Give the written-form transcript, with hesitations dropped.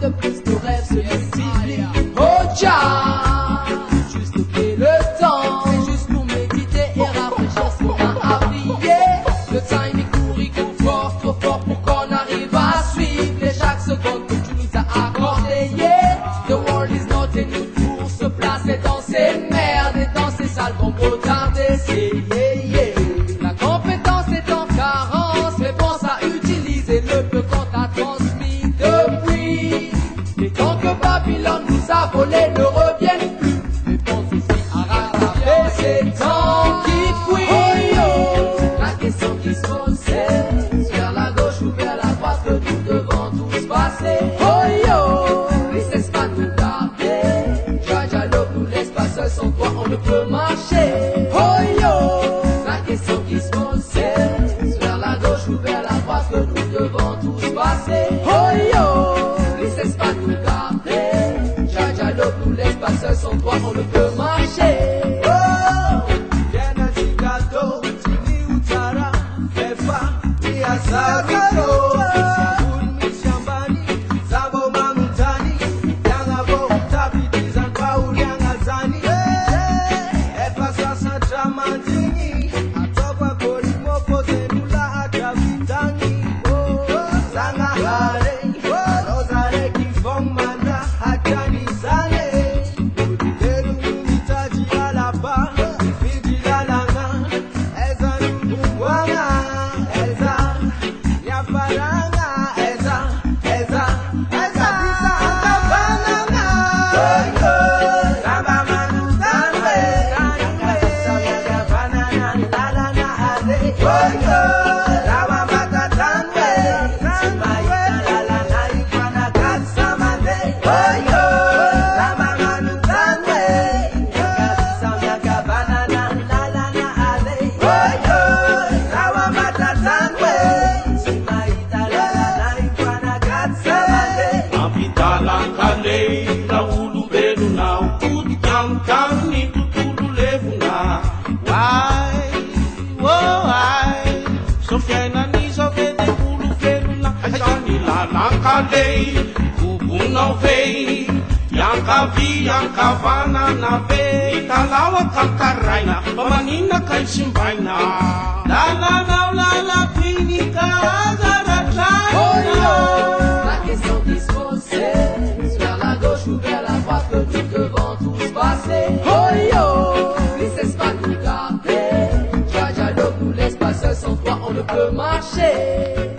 De plus nos rêves se multiplient. Oh Jah, juste oublier le temps, c'est juste pour méditer et rafraîchir ce qu'on a oublié. Le time il court fort, trop fort pour qu'on arrive à suivre les chaque seconde que tu nous as accordé. Yeah, the world is not a new pour se placer dans ces merdes et dans ces salles qu'on peut tarder. La compétence est en carence, mais pense à utiliser le peu qu'on t'a transmis depuis. Et tant que Babylone nous a volé ne reviennent plus. Mais pense aussi à rattraper ces temps qui fuient. La question qui se pose c'est vers la gauche ou vers la droite que nous devons tous passer. Oh yo, laisse pas nous garder. Jaja Love nous laisse pas seuls, sans toi on ne peut marcher. Oh yo, la question qui se pose c'est vers la gauche ou vers la droite que nous devons tous passer. Oh yo, laisse pas nous garder. Jaja Love nous laisse pas seuls, sans toi on ne peut marcher. Oh, Jana Chicago, Chini Utara, Fefa, Iasabito. Kubu não vem, Yanka vi, Yanka vana na vei, Talawa kakaraina, Pamanina kaishimbaina, la clinica, oh yo, la question qui se pose c'est vers la gauche ou vers la droite que nous devons tous passer. Oh yo, laisse pas nous garder. Jaja Love nous laisse pas seuls, sans toi on ne peut marcher.